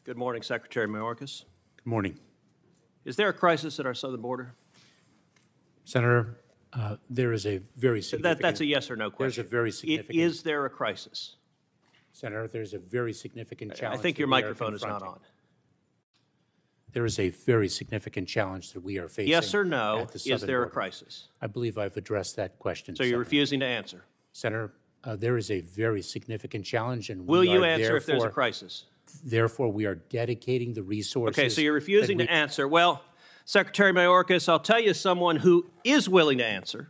Good morning, Secretary Mayorkas. Good morning. Is there a crisis at our southern border? Senator, there is a very significant... That's a yes or no question. There's a very significant... Is there a crisis? Senator, there's a very significant challenge. I think your microphone is not on. There is a very significant challenge that we are facing. Yes or no, at the is there border. a crisis? I believe I've addressed that question. So you're refusing to answer? Senator, there is a very significant challenge, and will you answer if there's a crisis? Therefore, we are dedicating the resources... Okay, so you're refusing to answer. Well, Secretary Mayorkas, I'll tell you someone who is willing to answer,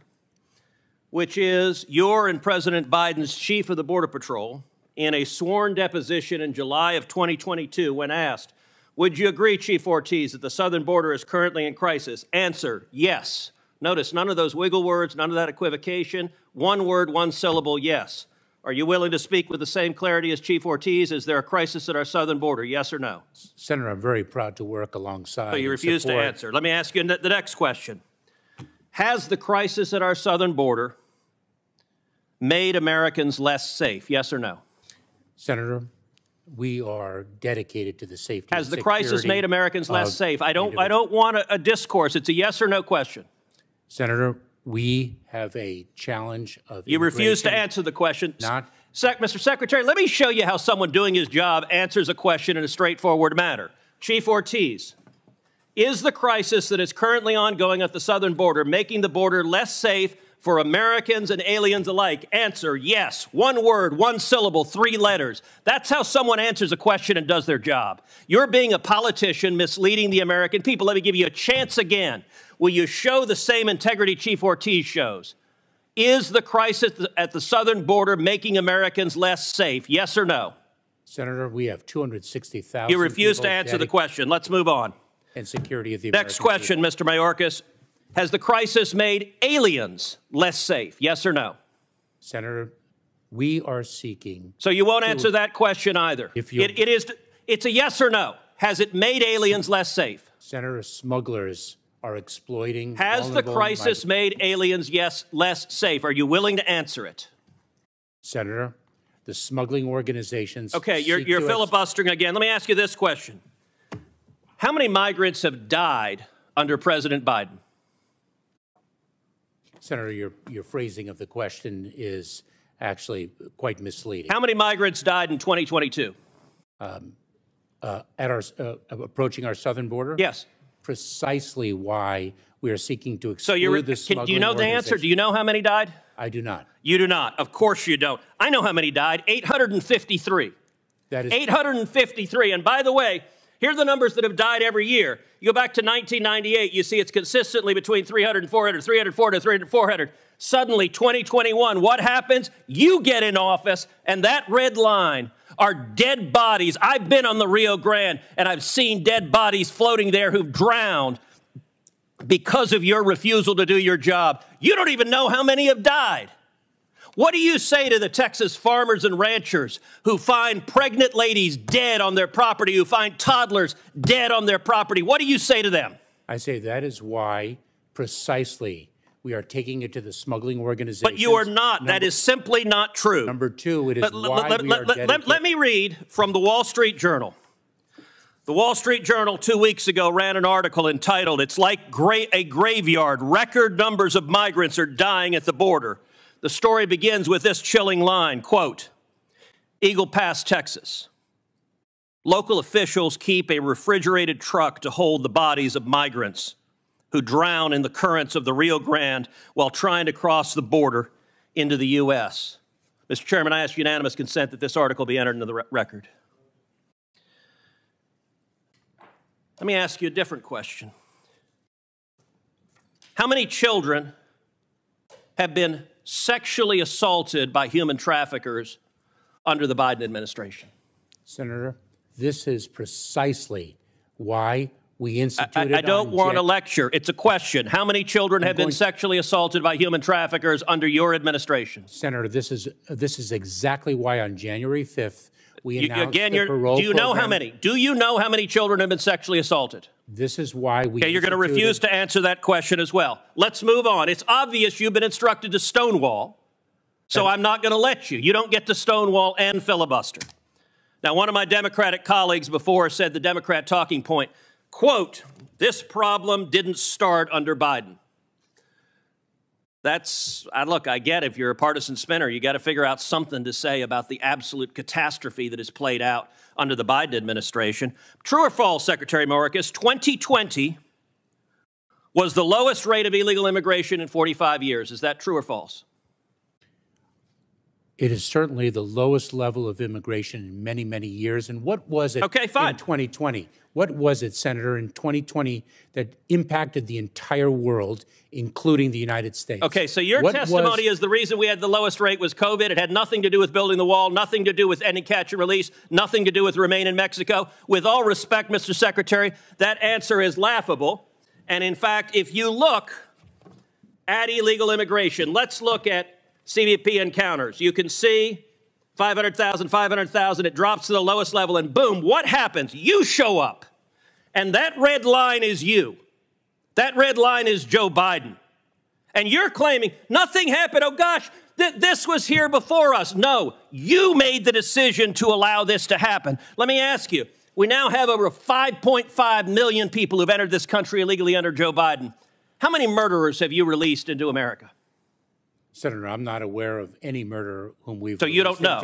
which is your and President Biden's chief of the Border Patrol in a sworn deposition in July of 2022 when asked, would you agree, Chief Ortiz, that the southern border is currently in crisis? Answer, yes. Notice none of those wiggle words, none of that equivocation. One word, one syllable, yes. Are you willing to speak with the same clarity as Chief Ortiz? Is there a crisis at our southern border, yes or no? Senator, I'm very proud to work alongside... So you refuse to answer. Let me ask you the next question. Has the crisis at our southern border made Americans less safe, yes or no? Senator, we are dedicated to the safety and security. Has the crisis made Americans less safe? I don't want a discourse. It's a yes or no question. Senator, we have a challenge of You refuse to answer the question. Mr. Secretary, let me show you how someone doing his job answers a question in a straightforward manner. Chief Ortiz, is the crisis that is currently ongoing at the southern border making the border less safe for Americans and aliens alike? Answer, yes. One word, one syllable, 3 letters. That's how someone answers a question and does their job. You're being a politician misleading the American people. Let me give you a chance again. Will you show the same integrity Chief Ortiz shows? Is the crisis at the southern border making Americans less safe? Yes or no? Senator, we have 260,000 You refuse to answer the question. Let's move on. And security of the American Next question, people. Mr. Mayorkas. Has the crisis made aliens less safe? Yes or no? Senator, we are seeking... So you won't answer that question either. It's a yes or no. Has it made aliens less safe? Senator, smugglers are exploiting... Has the crisis made aliens, less safe? Are you willing to answer it? Senator, the smuggling organizations... Okay, you're filibustering again. Let me ask you this question. How many migrants have died under President Biden? Senator, your phrasing of the question is actually quite misleading. How many migrants died in 2022? Approaching our southern border? Yes. Precisely why we are seeking to exclude the smuggling do you know the answer? Do you know how many died? I do not. You do not. Of course you don't. I know how many died. 853. That is 853. And by the way, here are the numbers that have died every year. You go back to 1998, you see it's consistently between 300 and 400, 300, 400, 300, 400. Suddenly, 2021, what happens? You get in office, and that red line are dead bodies. I've been on the Rio Grande, and I've seen dead bodies floating there who've drowned because of your refusal to do your job. You don't even know how many have died. What do you say to the Texas farmers and ranchers who find pregnant ladies dead on their property, who find toddlers dead on their property? What do you say to them? I say that is why precisely we are taking it to the smuggling organizations. But you are not. That is simply not true. Number 2, it is why we are dedicated. Let me read from the Wall Street Journal. The Wall Street Journal 2 weeks ago ran an article entitled, "It's like a graveyard. Record numbers of migrants are dying at the border." The story begins with this chilling line, quote, Eagle Pass, Texas. Local officials keep a refrigerated truck to hold the bodies of migrants who drown in the currents of the Rio Grande while trying to cross the border into the U.S. Mr. Chairman, I ask unanimous consent that this article be entered into the record. Let me ask you a different question. How many children have been sexually assaulted by human traffickers under the Biden administration? Senator, this is precisely why we instituted... I don't want a lecture. It's a question. How many children have been sexually assaulted by human traffickers under your administration? Senator, this is exactly why on January 5th we announced the parole program. Do you know how many? Do you know how many children have been sexually assaulted? This is why we... Okay, you're going to refuse to answer that question as well. Let's move on. It's obvious you've been instructed to stonewall, so I'm not going to let you. You don't get to stonewall and filibuster. Now, one of my Democratic colleagues before said the Democrat talking point, quote, "This problem didn't start under Biden." Look, I get if you're a partisan spinner, you got to figure out something to say about the absolute catastrophe that has played out under the Biden administration. True or false, Secretary Mayorkas, 2020 was the lowest rate of illegal immigration in 45 years. Is that true or false? It is certainly the lowest level of immigration in many, many years. And what was it in 2020? What was it, Senator, in 2020 that impacted the entire world, including the United States? Okay, so your testimony is the reason we had the lowest rate was COVID. It had nothing to do with building the wall, nothing to do with ending catch and release, nothing to do with Remain in Mexico. With all respect, Mr. Secretary, that answer is laughable. And in fact, if you look at illegal immigration, let's look at CBP encounters. You can see 500,000, 500,000, it drops to the lowest level, and boom, what happens? You show up. And that red line is you. That red line is Joe Biden. And you're claiming nothing happened. Oh, gosh, this was here before us. No, you made the decision to allow this to happen. Let me ask you, we now have over 5.5 million people who've entered this country illegally under Joe Biden. How many murderers have you released into America? Senator, I'm not aware of any murderer whom we've. So you don't know.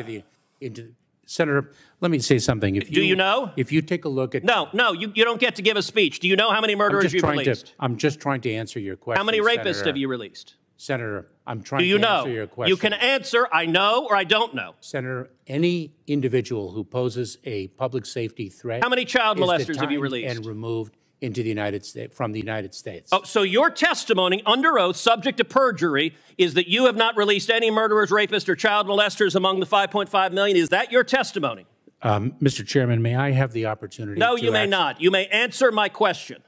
Senator, let me say something. Do you know? If you take a look at. No, you don't get to give a speech. Do you know how many murderers you've released? I'm just trying to answer your question. How many rapists have you released? Senator, I'm trying to answer your question. You can answer, I know or I don't know. Senator, any individual who poses a public safety threat. How many child molesters have you released? And removed into the United States, from the United States. Oh, so your testimony under oath, subject to perjury, is that you have not released any murderers, rapists, or child molesters among the 5.5 million. Is that your testimony? Mr. Chairman, may I have the opportunity? No, you may not. You may answer my question.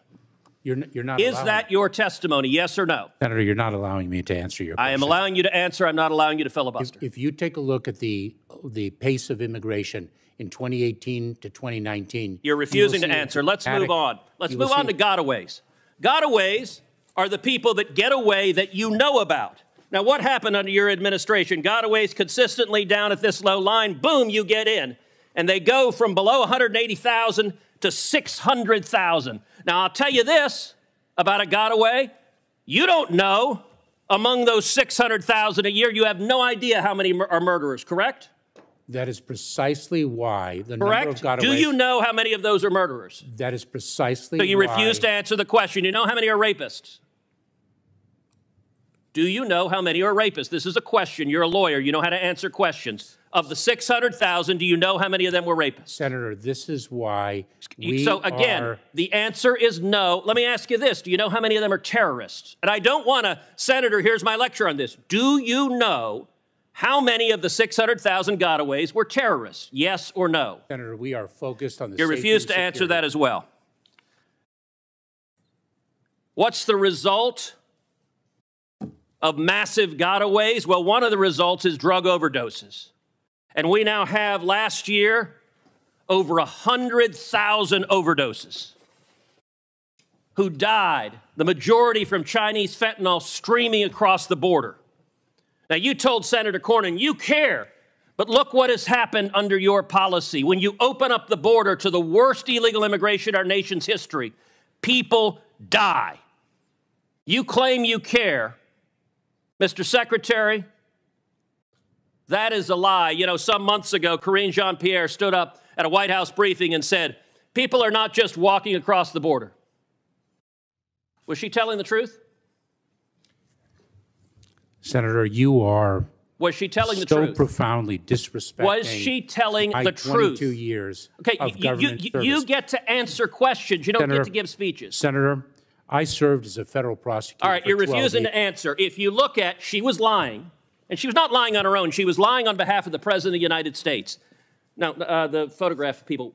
You're not. Is that your testimony? Yes or no? Senator, you're not allowing me to answer your question. I am allowing you to answer. I'm not allowing you to filibuster. If you take a look at the pace of immigration in 2018 to 2019. You're refusing to answer. Let's move on. Let's move on to gotaways. Gotaways are the people that get away that you know about. Now, what happened under your administration? Gotaways consistently down at this low line, boom, you get in. And they go from below 180,000 to 600,000. Now, I'll tell you this about a gotaway. You don't know among those 600,000 a year, you have no idea how many are murderers, correct? That is precisely why the number of gotaways. Do you know how many of those are murderers? That is precisely why. So you refuse to answer the question. You know how many are rapists? Do you know how many are rapists? This is a question. You're a lawyer. You know how to answer questions. Of the 600,000, do you know how many of them were rapists? Senator, this is why the answer is no. Let me ask you this. Do you know how many of them are terrorists? And I don't want to, Senator, here's my lecture on this. Do you know how many of the 600,000 gotaways were terrorists? Yes or no? Senator, we are focused on the You refuse to answer that as well. What's the result of massive gotaways? Well, one of the results is drug overdoses. And we now have, last year, over 100,000 overdoses who died, the majority from Chinese fentanyl streaming across the border. Now, you told Senator Cornyn you care, but look what has happened under your policy. When you open up the border to the worst illegal immigration in our nation's history, people die. You claim you care. Mr. Secretary, that is a lie. You know, some months ago, Karine Jean-Pierre stood up at a White House briefing and said, people are not just walking across the border. Was she telling the truth? Senator, you are Was she telling the truth? so profoundly disrespecting. Was she telling the truth? 22 years okay, of government service. You get to answer questions. You don't get to give speeches. Senator, I served as a federal prosecutor. All right, you're refusing to answer. If you look at, she was lying, and she was not lying on her own. She was lying on behalf of the President of the United States. Now, the photograph of people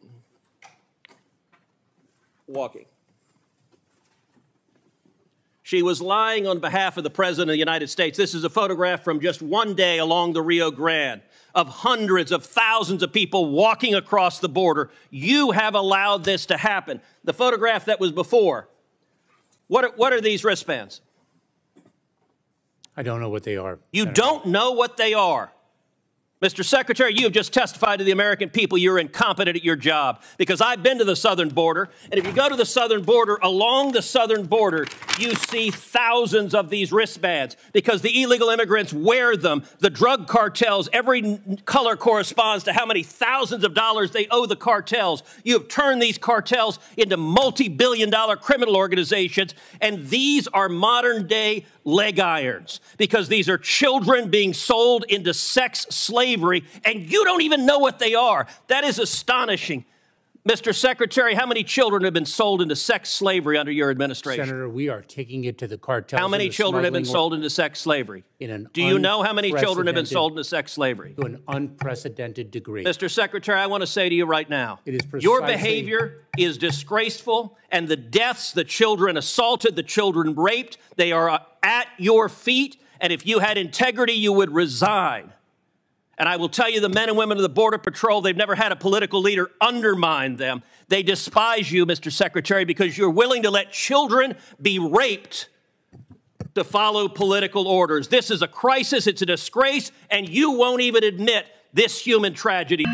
walking. She was lying on behalf of the President of the United States. This is a photograph from just one day along the Rio Grande of hundreds of thousands of people walking across the border. You have allowed this to happen. The photograph that was before, what are these wristbands? I don't know what they are. You don't know what they are. Mr. Secretary, you have just testified to the American people you're incompetent at your job, because I've been to the southern border, and if you go to the southern border, along the southern border, you see thousands of these wristbands because the illegal immigrants wear them. The drug cartels, every color corresponds to how many thousands of dollars they owe the cartels. You have turned these cartels into multi-billion-dollar criminal organizations, and these are modern-day leg irons, because these are children being sold into sex slavery, and you don't even know what they are. That is astonishing. Mr. Secretary, how many children have been sold into sex slavery under your administration? Senator, we are taking it to the cartels. How many children have been sold into sex slavery? Do you know how many children have been sold into sex slavery? To an unprecedented degree. Mr. Secretary, I want to say to you right now, your behavior is disgraceful, and the deaths, the children assaulted, the children raped, they are at your feet, and if you had integrity, you would resign. And I will tell you, the men and women of the Border Patrol, they've never had a political leader undermine them. They despise you, Mr. Secretary, because you're willing to let children be raped to follow political orders. This is a crisis, it's a disgrace, and you won't even admit this human tragedy.